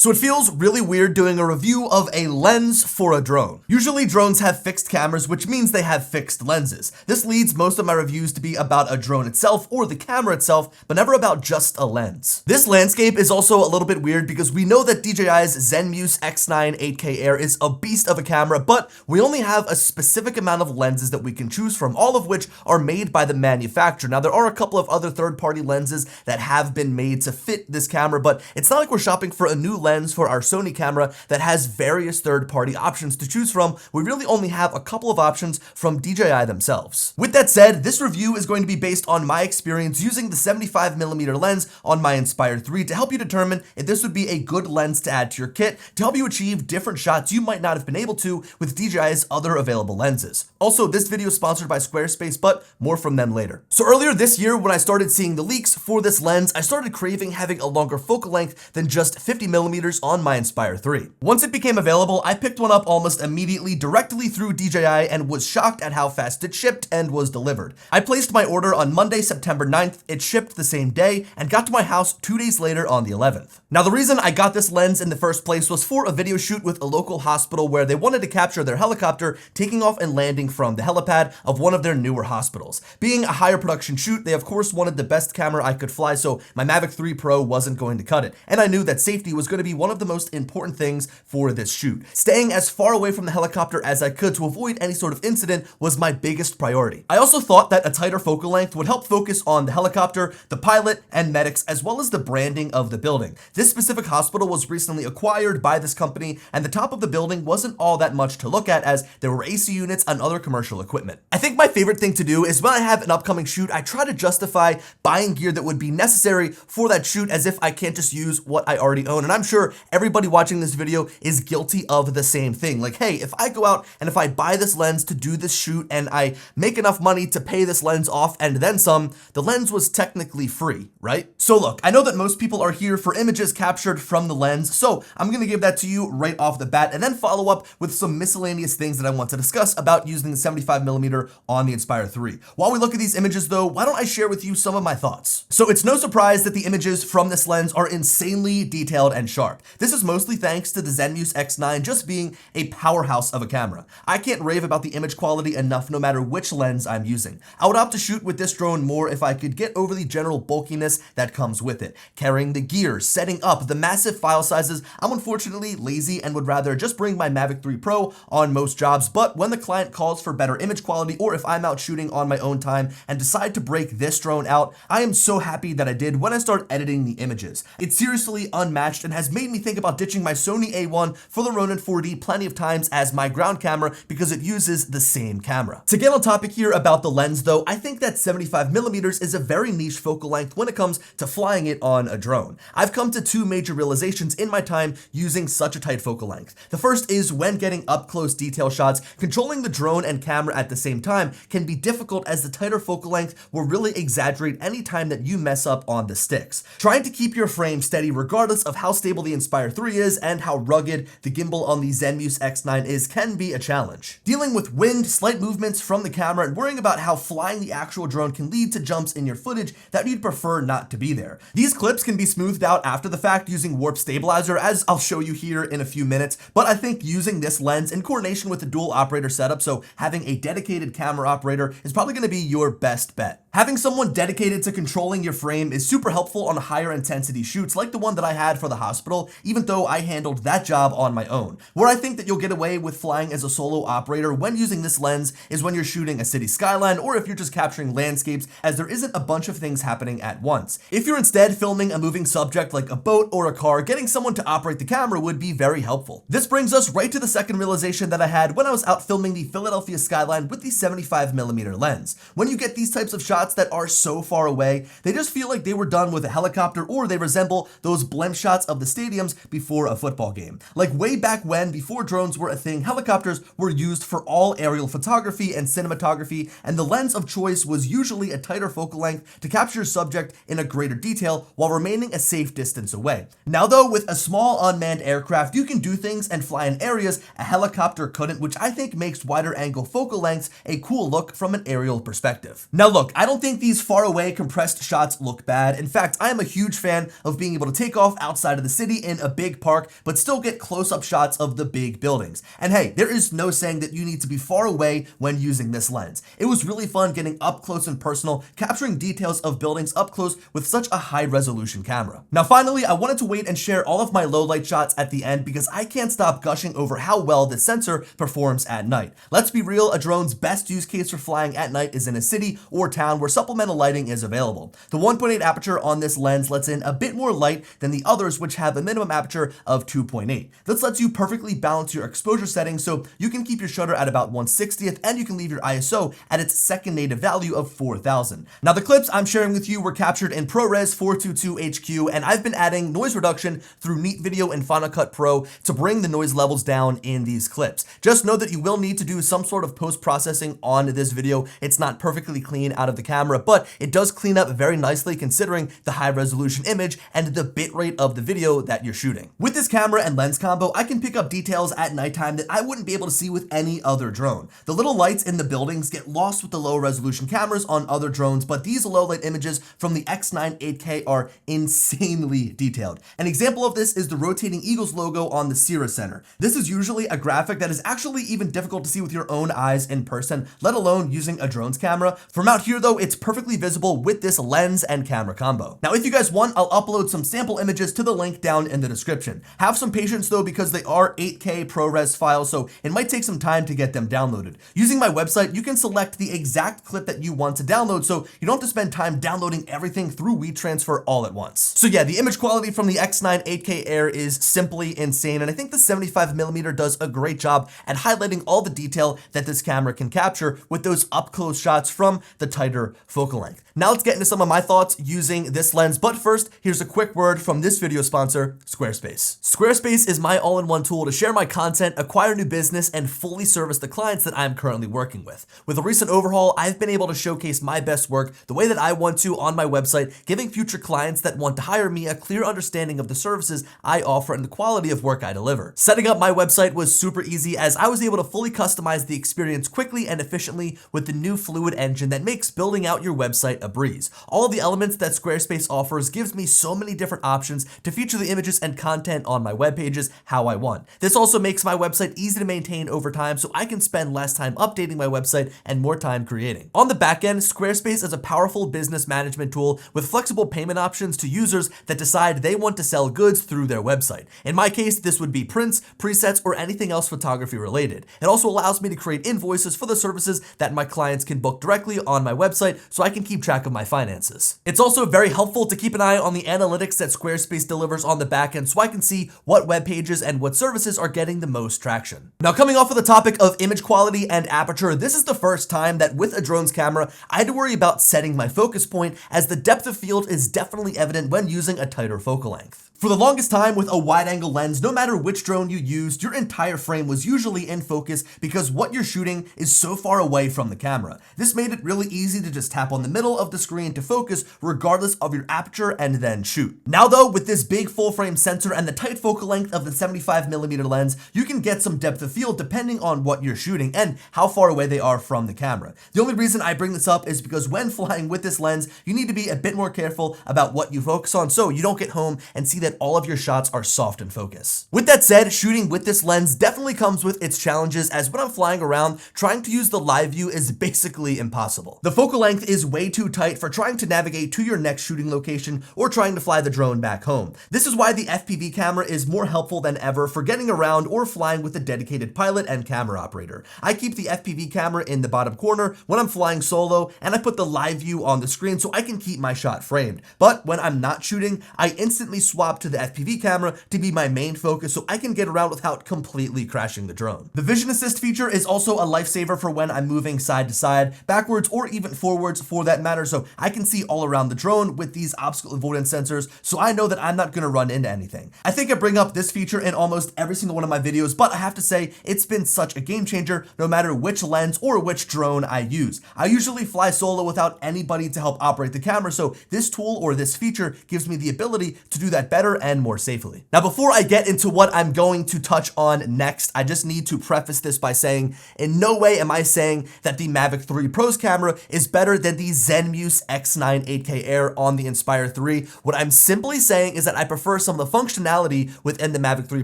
So it feels really weird doing a review of a lens for a drone. Usually drones have fixed cameras, which means they have fixed lenses. This leads most of my reviews to be about a drone itself or the camera itself, but never about just a lens. This landscape is also a little bit weird because we know that DJI's Zenmuse X9 8K Air is a beast of a camera, but we only have a specific amount of lenses that we can choose from, all of which are made by the manufacturer. Now, there are a couple of other third-party lenses that have been made to fit this camera, but it's not like we're shopping for a new lens for our Sony camera that has various third-party options to choose from. We really only have a couple of options from DJI themselves. With that said, this review is going to be based on my experience using the 75mm lens on my Inspire 3 to help you determine if this would be a good lens to add to your kit to help you achieve different shots you might not have been able to with DJI's other available lenses. Also, this video is sponsored by Squarespace, but more from them later. So earlier this year, when I started seeing the leaks for this lens, I started craving having a longer focal length than just 50mm on my Inspire 3. Once it became available, I picked one up almost immediately directly through DJI and was shocked at how fast it shipped and was delivered. I placed my order on Monday, September 9th, it shipped the same day, and got to my house 2 days later on the 11th. Now, the reason I got this lens in the first place was for a video shoot with a local hospital where they wanted to capture their helicopter taking off and landing from the helipad of one of their newer hospitals. Being a higher production shoot, they of course wanted the best camera I could fly, so my Mavic 3 Pro wasn't going to cut it, and I knew that safety was going to be one of the most important things for this shoot. Staying as far away from the helicopter as I could to avoid any sort of incident was my biggest priority. I also thought that a tighter focal length would help focus on the helicopter, the pilot, and medics, as well as the branding of the building. This specific hospital was recently acquired by this company, and the top of the building wasn't all that much to look at as there were AC units and other commercial equipment. I think my favorite thing to do is when I have an upcoming shoot, I try to justify buying gear that would be necessary for that shoot as if I can't just use what I already own, and I'm sure everybody watching this video is guilty of the same thing. Like, hey, if I go out and if I buy this lens to do this shoot and I make enough money to pay this lens off and then some, the lens was technically free, right? So look, I know that most people are here for images captured from the lens, so I'm gonna give that to you right off the bat and then follow up with some miscellaneous things that I want to discuss about using the 75mm on the Inspire 3. While we look at these images though, why don't I share with you some of my thoughts? So it's no surprise that the images from this lens are insanely detailed and sharp. This is mostly thanks to the Zenmuse X9 just being a powerhouse of a camera. I can't rave about the image quality enough no matter which lens I'm using. I would opt to shoot with this drone more if I could get over the general bulkiness that comes with it. Carrying the gear, setting up, the massive file sizes, I'm unfortunately lazy and would rather just bring my Mavic 3 Pro on most jobs, but when the client calls for better image quality or if I'm out shooting on my own time and decide to break this drone out, I am so happy that I did when I start editing the images. It's seriously unmatched and has made me think about ditching my Sony A1 for the Ronin 4D plenty of times as my ground camera because it uses the same camera. To get on topic here about the lens though, I think that 75mm is a very niche focal length when it comes to flying it on a drone. I've come to two major realizations in my time using such a tight focal length. The first is when getting up close detail shots, controlling the drone and camera at the same time can be difficult as the tighter focal length will really exaggerate any time that you mess up on the sticks. Trying to keep your frame steady regardless of how stable the Inspire 3 is and how rugged the gimbal on the Zenmuse X9 is can be a challenge. Dealing with wind, slight movements from the camera, and worrying about how flying the actual drone can lead to jumps in your footage that you'd prefer not to be there. These clips can be smoothed out after the fact using warp stabilizer, as I'll show you here in a few minutes, but I think using this lens in coordination with the dual operator setup, so having a dedicated camera operator, is probably going to be your best bet. Having someone dedicated to controlling your frame is super helpful on higher intensity shoots like the one that I had for the hospital, even though I handled that job on my own. Where I think that you'll get away with flying as a solo operator when using this lens is when you're shooting a city skyline or if you're just capturing landscapes, as there isn't a bunch of things happening at once. If you're instead filming a moving subject like a boat or a car, getting someone to operate the camera would be very helpful. This brings us right to the second realization that I had when I was out filming the Philadelphia skyline with the 75mm lens. When you get these types of shots that are so far away, they just feel like they were done with a helicopter, or they resemble those blimp shots of the stadiums before a football game. Like way back when, before drones were a thing, helicopters were used for all aerial photography and cinematography, and the lens of choice was usually a tighter focal length to capture your subject in a greater detail while remaining a safe distance away. Now though, with a small unmanned aircraft, you can do things and fly in areas a helicopter couldn't, which I think makes wider angle focal lengths a cool look from an aerial perspective. Now look, I don't don't think these far away compressed shots look bad. In fact, I am a huge fan of being able to take off outside of the city in a big park, but still get close-up shots of the big buildings. And hey, there is no saying that you need to be far away when using this lens. It was really fun getting up close and personal, capturing details of buildings up close with such a high resolution camera. Now finally, I wanted to wait and share all of my low light shots at the end because I can't stop gushing over how well this sensor performs at night. Let's be real, a drone's best use case for flying at night is in a city or town where supplemental lighting is available. The 1.8 aperture on this lens lets in a bit more light than the others, which have a minimum aperture of 2.8. This lets you perfectly balance your exposure settings so you can keep your shutter at about 1/60th and you can leave your ISO at its second native value of 4000. Now the clips I'm sharing with you were captured in ProRes 422 HQ, and I've been adding noise reduction through Neat Video and Final Cut Pro to bring the noise levels down in these clips. Just know that you will need to do some sort of post-processing on this video. It's not perfectly clean out of the camera, but it does clean up very nicely considering the high resolution image and the bitrate of the video that you're shooting. With this camera and lens combo, I can pick up details at nighttime that I wouldn't be able to see with any other drone. The little lights in the buildings get lost with the low resolution cameras on other drones, but these low light images from the X9 8K are insanely detailed. An example of this is the rotating Eagles logo on the Cirrus Center. This is usually a graphic that is actually even difficult to see with your own eyes in person, let alone using a drone's camera. From out here though, it's perfectly visible with this lens and camera combo. Now if you guys want, I'll upload some sample images to the link down in the description. Have some patience though, because they are 8K ProRes files, so it might take some time to get them downloaded. Using my website, you can select the exact clip that you want to download, so you don't have to spend time downloading everything through WeTransfer all at once. So yeah, the image quality from the X9 8K Air is simply insane, and I think the 75mm does a great job at highlighting all the detail that this camera can capture with those up-close shots from the tighter focal length. Now let's get into some of my thoughts using this lens, but first, here's a quick word from this video sponsor, Squarespace. Squarespace is my all-in-one tool to share my content, acquire new business, and fully service the clients that I'm currently working with. With a recent overhaul, I've been able to showcase my best work the way that I want to on my website, giving future clients that want to hire me a clear understanding of the services I offer and the quality of work I deliver. Setting up my website was super easy, as I was able to fully customize the experience quickly and efficiently with the new Fluid engine that makes building out your website a breeze. All of the elements that Squarespace offers gives me so many different options to feature the images and content on my web pages how I want. This also makes my website easy to maintain over time, so I can spend less time updating my website and more time creating. On the back end, Squarespace is a powerful business management tool with flexible payment options to users that decide they want to sell goods through their website. In my case, this would be prints, presets, or anything else photography related. It also allows me to create invoices for the services that my clients can book directly on my website, so I can keep track of my finances. It's also very helpful to keep an eye on the analytics that Squarespace delivers on the back end, so I can see what web pages and what services are getting the most traction. Now, coming off of the topic of image quality and aperture, this is the first time that with a drone's camera, I had to worry about setting my focus point, as the depth of field is definitely evident when using a tighter focal length. For the longest time with a wide-angle lens, no matter which drone you used, your entire frame was usually in focus because what you're shooting is so far away from the camera. This made it really easy to just tap on the middle of the screen to focus regardless of your aperture and then shoot. Now though, with this big full-frame sensor and the tight focal length of the 75mm lens, you can get some depth of field depending on what you're shooting and how far away they are from the camera. The only reason I bring this up is because when flying with this lens, you need to be a bit more careful about what you focus on so you don't get home and see that all of your shots are soft in focus. With that said, shooting with this lens definitely comes with its challenges, as when I'm flying around, trying to use the live view is basically impossible. The focal length is way too tight for trying to navigate to your next shooting location or trying to fly the drone back home. This is why the FPV camera is more helpful than ever for getting around or flying with a dedicated pilot and camera operator. I keep the FPV camera in the bottom corner when I'm flying solo, and I put the live view on the screen so I can keep my shot framed. But when I'm not shooting, I instantly swap to the FPV camera to be my main focus so I can get around without completely crashing the drone. The vision assist feature is also a lifesaver for when I'm moving side to side, backwards, or even forwards for that matter, so I can see all around the drone with these obstacle avoidance sensors, so I know that I'm not going to run into anything. I think I bring up this feature in almost every single one of my videos, but I have to say it's been such a game changer no matter which lens or which drone I use. I usually fly solo without anybody to help operate the camera, so this tool or this feature gives me the ability to do that better and more safely. Now, before I get into what I'm going to touch on next, I just need to preface this by saying in no way am I saying that the Mavic 3 Pro's camera is better better than the Zenmuse X9 8K Air on the Inspire 3. What I'm simply saying is that I prefer some of the functionality within the Mavic 3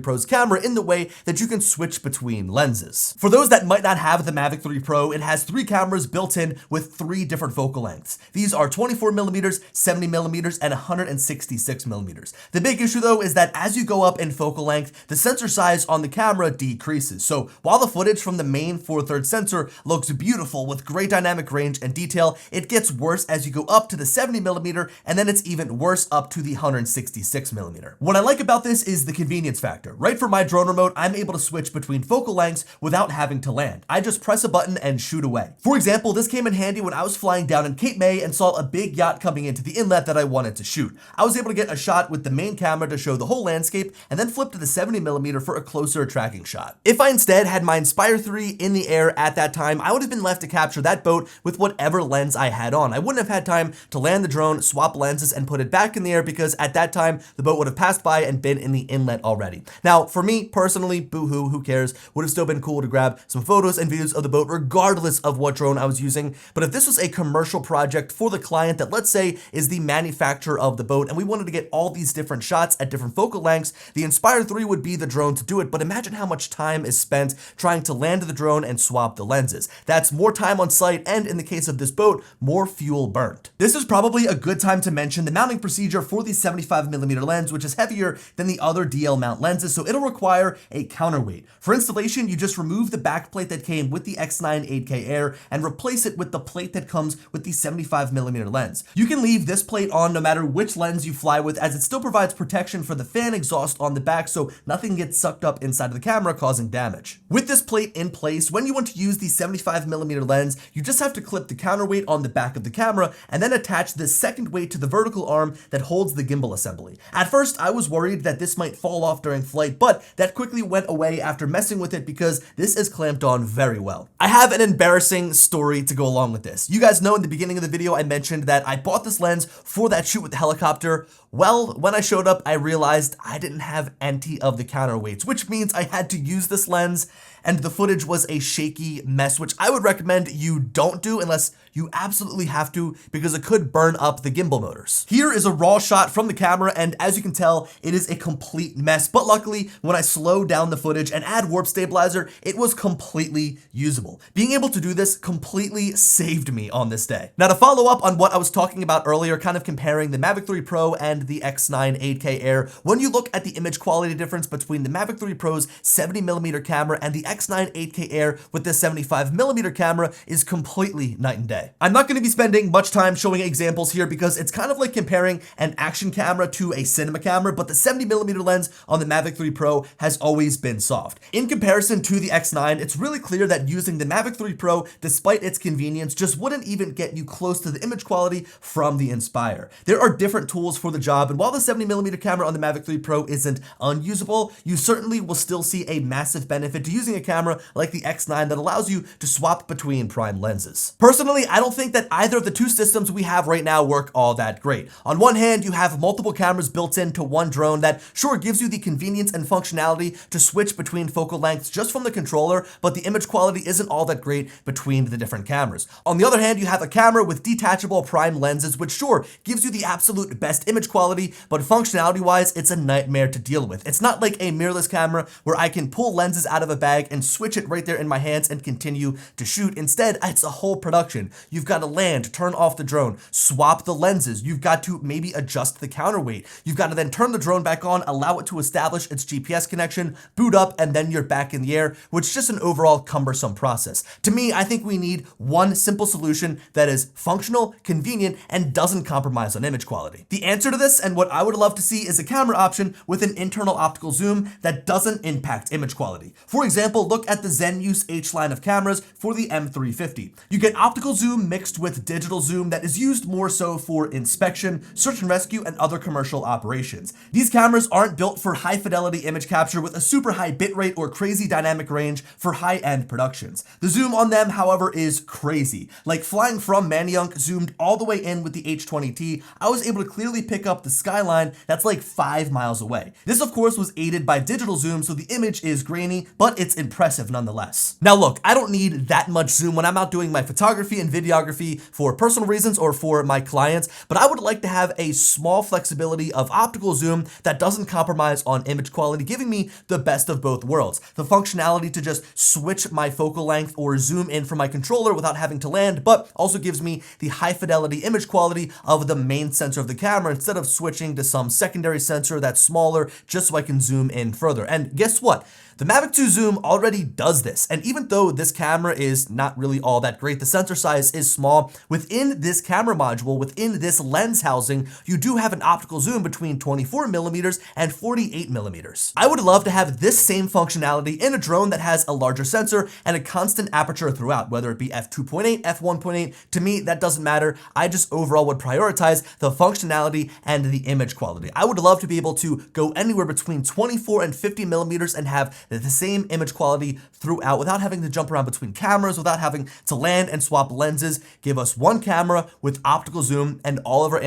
Pro's camera in the way that you can switch between lenses. For those that might not have the Mavic 3 Pro, it has 3 cameras built in with 3 different focal lengths. These are 24mm, 70mm, and 166mm. The big issue though is that as you go up in focal length, the sensor size on the camera decreases. So while the footage from the main 4/3 sensor looks beautiful with great dynamic range and detail, it gets worse as you go up to the 70mm, and then it's even worse up to the 166mm. What I like about this is the convenience factor. Right for my drone remote, I'm able to switch between focal lengths without having to land. I just press a button and shoot away. For example, this came in handy when I was flying down in Cape May and saw a big yacht coming into the inlet that I wanted to shoot. I was able to get a shot with the main camera to show the whole landscape and then flip to the 70mm for a closer tracking shot. If I instead had my Inspire 3 in the air at that time, I would have been left to capture that boat with whatever lens I had on. I wouldn't have had time to land the drone, swap lenses, and put it back in the air because at that time, the boat would have passed by and been in the inlet already. Now, for me personally, boohoo, who cares? Would have still been cool to grab some photos and videos of the boat regardless of what drone I was using. But if this was a commercial project for the client that, let's say, is the manufacturer of the boat and we wanted to get all these different shots at different focal lengths, the Inspire 3 would be the drone to do it. But imagine how much time is spent trying to land the drone and swap the lenses. That's more time on site and, in the case of this boat, more fuel burnt. This is probably a good time to mention the mounting procedure for the 75mm lens, which is heavier than the other DL mount lenses, so it'll require a counterweight. For installation, you just remove the back plate that came with the X9 8K Air and replace it with the plate that comes with the 75mm lens. You can leave this plate on no matter which lens you fly with, as it still provides protection for the fan exhaust on the back so nothing gets sucked up inside of the camera causing damage. With this plate in place, when you want to use the 75mm lens, you just have to clip the counterweight on the back of the camera and then attach the second weight to the vertical arm that holds the gimbal assembly. At first, I was worried that this might fall off during flight, but that quickly went away after messing with it because this is clamped on very well. I have an embarrassing story to go along with this. You guys know in the beginning of the video I mentioned that I bought this lens for that shoot with the helicopter. Well, when I showed up, I realized I didn't have any of the counterweights, which means I had to use this lens, and the footage was a shaky mess, which I would recommend you don't do unless you absolutely have to, because it could burn up the gimbal motors. Here is a raw shot from the camera, and as you can tell, it is a complete mess. But luckily, when I slow down the footage and add warp stabilizer, it was completely usable. Being able to do this completely saved me on this day. Now, to follow up on what I was talking about earlier, kind of comparing the Mavic 3 Pro and the X9 8K Air, when you look at the image quality difference between the Mavic 3 Pro's 70mm camera and the X9 8K Air with the 75mm camera is completely night and day. I'm not going to be spending much time showing examples here because it's kind of like comparing an action camera to a cinema camera, but the 70mm lens on the Mavic 3 Pro has always been soft. In comparison to the X9, it's really clear that using the Mavic 3 Pro, despite its convenience, just wouldn't even get you close to the image quality from the Inspire. There are different tools for the job, and while the 70mm camera on the Mavic 3 Pro isn't unusable, you certainly will still see a massive benefit to using a camera like the X9 that allows you to swap between prime lenses. Personally, I don't think that either of the two systems we have right now work all that great. On one hand, you have multiple cameras built into one drone that sure gives you the convenience and functionality to switch between focal lengths just from the controller, but the image quality isn't all that great between the different cameras. On the other hand, you have a camera with detachable prime lenses, which sure gives you the absolute best image quality, but functionality-wise, it's a nightmare to deal with. It's not like a mirrorless camera where I can pull lenses out of a bag and switch it right there in my hands and continue to shoot. Instead, it's a whole production. You've got to land, turn off the drone, swap the lenses. You've got to maybe adjust the counterweight. You've got to then turn the drone back on, allow it to establish its GPS connection, boot up, and then you're back in the air, which is just an overall cumbersome process. To me, I think we need one simple solution that is functional, convenient, and doesn't compromise on image quality. The answer to this, and what I would love to see, is a camera option with an internal optical zoom that doesn't impact image quality. For example, look at the Zenmuse H line of cameras for the M350. You get optical zoom mixed with digital zoom that is used more so for inspection, search and rescue, and other commercial operations. These cameras aren't built for high fidelity image capture with a super high bitrate or crazy dynamic range for high-end productions. The zoom on them, however, is crazy. Like flying from Manayunk zoomed all the way in with the H20T, I was able to clearly pick up the skyline that's like 5 miles away. This of course was aided by digital zoom, so the image is grainy, but it's impressive nonetheless. Now look, I don't need that much zoom when I'm out doing my photography and video videography for personal reasons or for my clients, but I would like to have a small flexibility of optical zoom that doesn't compromise on image quality, giving me the best of both worlds. The functionality to just switch my focal length or zoom in from my controller without having to land, but also gives me the high fidelity image quality of the main sensor of the camera instead of switching to some secondary sensor that's smaller just so I can zoom in further. And guess what? The Mavic 2 Zoom already does this, and even though this camera is not really all that great, the sensor size is small, within this camera module, within this lens housing, you do have an optical zoom between 24mm and 48mm. I would love to have this same functionality in a drone that has a larger sensor and a constant aperture throughout, whether it be f2.8, f1.8, to me that doesn't matter. I just overall would prioritize the functionality and the image quality. I would love to be able to go anywhere between 24 and 50mm and have the same image quality throughout without having to jump around between cameras, without having to land and swap lenses. Give us one camera with optical zoom and all of our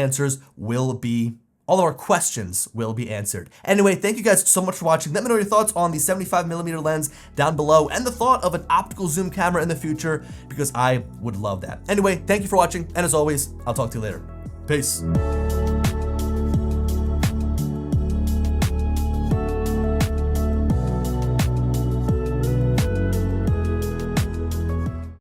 questions will be answered. Anyway, thank you guys so much for watching. Let me know your thoughts on the 75mm lens down below and the thought of an optical zoom camera in the future, because I would love that. Anyway, thank you for watching, and as always, I'll talk to you later. Peace.